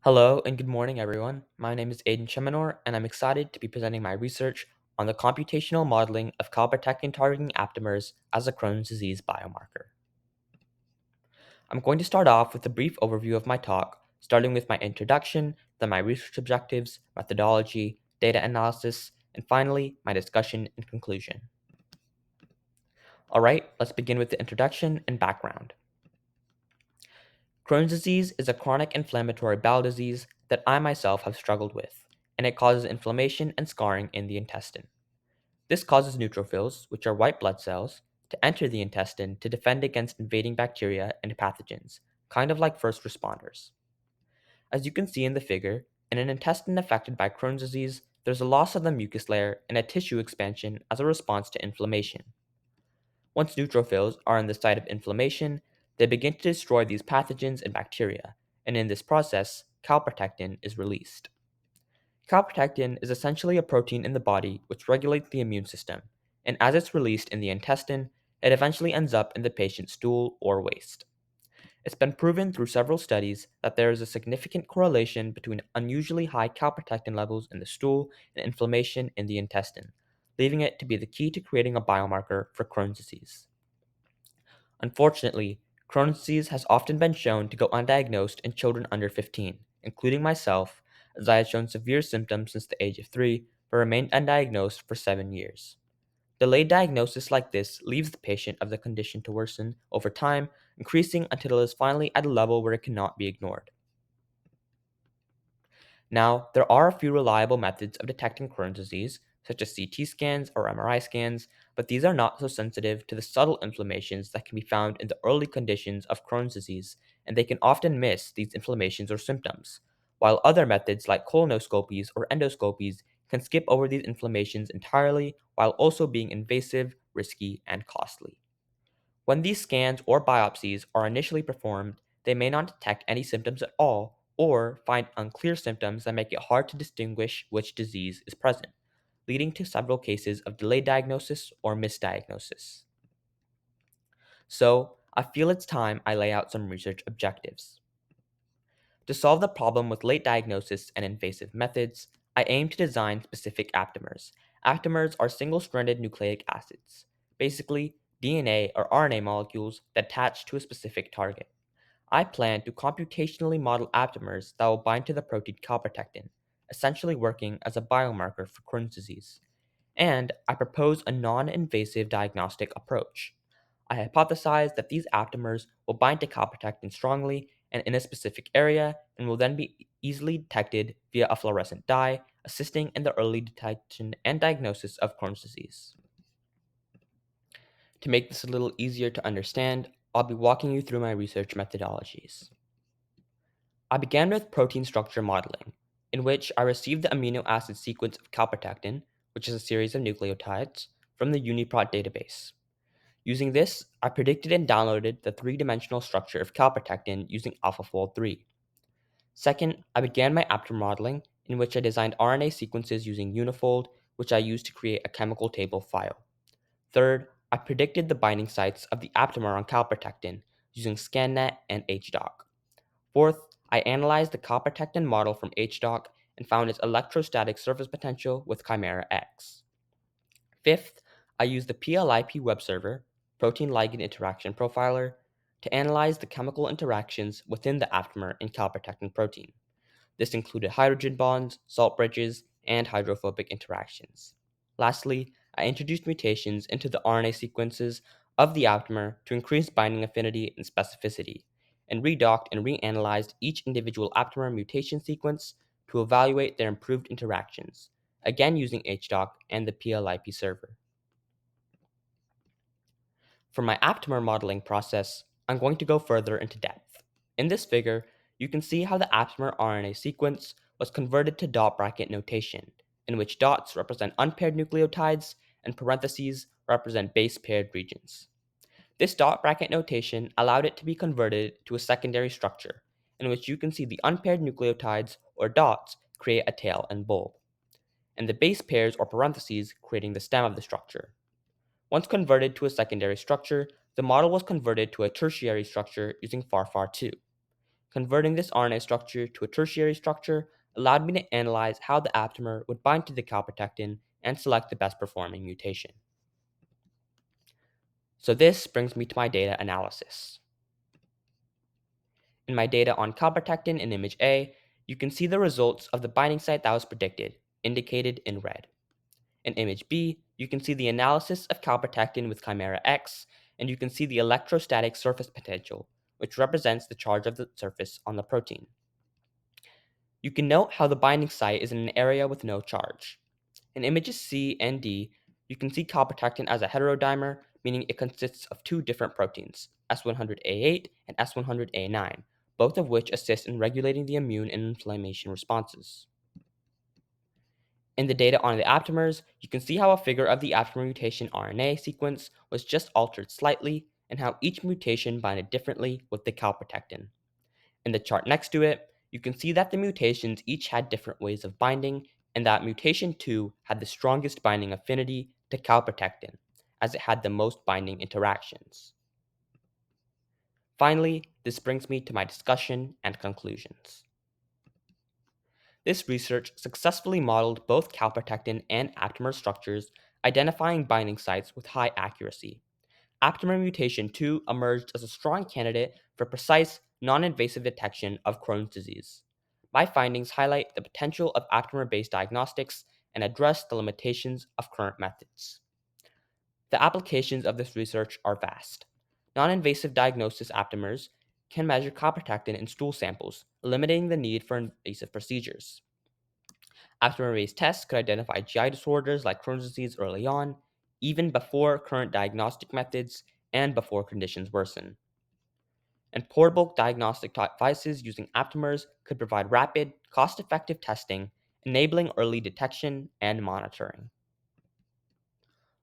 Hello and good morning, everyone. My name is Aiden Chemmanor, and I'm excited to be presenting my research on the computational modeling of calprotectin targeting aptamers as a Crohn's disease biomarker. I'm going to start off with a brief overview of my talk, starting with my introduction, then my research objectives, methodology, data analysis, and finally, my discussion and conclusion. Alright, let's begin with the introduction and background. Crohn's disease is a chronic inflammatory bowel disease that I myself have struggled with, and it causes inflammation and scarring in the intestine. This causes neutrophils, which are white blood cells, to enter the intestine to defend against invading bacteria and pathogens, kind of like first responders. As you can see in the figure, in an intestine affected by Crohn's disease, there's a loss of the mucus layer and a tissue expansion as a response to inflammation. Once neutrophils are in the site of inflammation, they begin to destroy these pathogens and bacteria, and in this process, calprotectin is released. Calprotectin is essentially a protein in the body which regulates the immune system, and as it's released in the intestine, it eventually ends up in the patient's stool or waste. It's been proven through several studies that there is a significant correlation between unusually high calprotectin levels in the stool and inflammation in the intestine, leaving it to be the key to creating a biomarker for Crohn's disease. Unfortunately, Crohn's disease has often been shown to go undiagnosed in children under 15, including myself, as I had shown severe symptoms since the age of 3 but remained undiagnosed for 7 years. Delayed diagnosis like this leaves the patient of the condition to worsen over time, increasing until it is finally at a level where it cannot be ignored. Now, there are a few reliable methods of detecting Crohn's disease, such as CT scans or MRI scans, but these are not so sensitive to the subtle inflammations that can be found in the early conditions of Crohn's disease, and they can often miss these inflammations or symptoms, while other methods like colonoscopies or endoscopies can skip over these inflammations entirely while also being invasive, risky, and costly. When these scans or biopsies are initially performed, they may not detect any symptoms at all or find unclear symptoms that make it hard to distinguish which disease is present, leading to several cases of delayed diagnosis or misdiagnosis. So, I feel it's time I lay out some research objectives. To solve the problem with late diagnosis and invasive methods, I aim to design specific aptamers. Aptamers are single stranded nucleic acids, basically DNA or RNA molecules that attach to a specific target. I plan to computationally model aptamers that will bind to the protein calprotectin, essentially working as a biomarker for Crohn's disease. And I propose a non invasive diagnostic approach. I hypothesize that these aptamers will bind to calprotectin strongly and in a specific area and will then be easily detected via a fluorescent dye, assisting in the early detection and diagnosis of Crohn's disease. To make this a little easier to understand, I'll be walking you through my research methodologies. I began with protein structure modeling, in which I received the amino acid sequence of calprotectin, which is a series of nucleotides, from the UniProt database. Using this, I predicted and downloaded the three-dimensional structure of calprotectin using AlphaFold 3. Second, I began my aptamer modeling, in which I designed RNA sequences using Unifold, which I used to create a chemical table file. Third, I predicted the binding sites of the aptamer on calprotectin using ScanNet and HDoc. Fourth, I analyzed the calprotectin model from HDoc and found its electrostatic surface potential with Chimera X. Fifth, I used the PLIP web server, protein ligand interaction profiler, to analyze the chemical interactions within the aptamer in calprotectin protein. This included hydrogen bonds, salt bridges, and hydrophobic interactions. Lastly, I introduced mutations into the RNA sequences of the aptamer to increase binding affinity and specificity, and redocked and reanalyzed each individual aptamer mutation sequence to evaluate their improved interactions, again using HDoc and the PLIP server. For my aptamer modeling process, I'm going to go further into depth. In this figure, you can see how the aptamer RNA sequence was converted to dot bracket notation, in which dots represent unpaired nucleotides and parentheses represent base paired regions. This dot bracket notation allowed it to be converted to a secondary structure, in which you can see the unpaired nucleotides or dots create a tail and bulb, and the base pairs or parentheses creating the stem of the structure. Once converted to a secondary structure, the model was converted to a tertiary structure using FARFAR2. Converting this RNA structure to a tertiary structure allowed me to analyze how the aptamer would bind to the calprotectin and select the best performing mutation. So this brings me to my data analysis. In my data on calprotectin in image A, you can see the results of the binding site that was predicted, indicated in red. In image B, you can see the analysis of calprotectin with chimera X, and you can see the electrostatic surface potential, which represents the charge of the surface on the protein. You can note how the binding site is in an area with no charge. In images C and D, you can see calprotectin as a heterodimer, meaning it consists of two different proteins, S100A8 and S100A9, both of which assist in regulating the immune and inflammation responses. In the data on the aptamers, you can see how a figure of the aptamer mutation RNA sequence was just altered slightly, and how each mutation binded differently with the calprotectin. In the chart next to it, you can see that the mutations each had different ways of binding, and that mutation 2 had the strongest binding affinity to calprotectin, as it had the most binding interactions. Finally, this brings me to my discussion and conclusions. This research successfully modeled both calprotectin and aptamer structures, identifying binding sites with high accuracy. Aptamer mutation 2 emerged as a strong candidate for precise, non-invasive detection of Crohn's disease. My findings highlight the potential of aptamer-based diagnostics and address the limitations of current methods. The applications of this research are vast. Non-invasive diagnosis aptamers can measure calprotectin in stool samples, eliminating the need for invasive procedures. Aptamer-based tests could identify GI disorders like Crohn's disease early on, even before current diagnostic methods and before conditions worsen. And portable diagnostic devices using aptamers could provide rapid, cost-effective testing, enabling early detection and monitoring.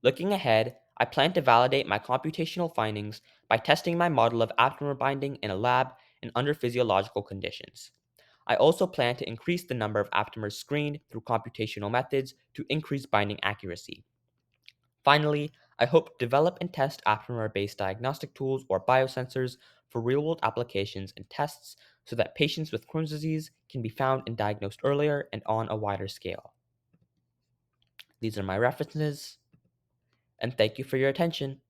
Looking ahead, I plan to validate my computational findings by testing my model of aptamer binding in a lab and under physiological conditions. I also plan to increase the number of aptamers screened through computational methods to increase binding accuracy. Finally, I hope to develop and test aptamer-based diagnostic tools or biosensors for real-world applications and tests so that patients with Crohn's disease can be found and diagnosed earlier and on a wider scale. These are my references, and thank you for your attention.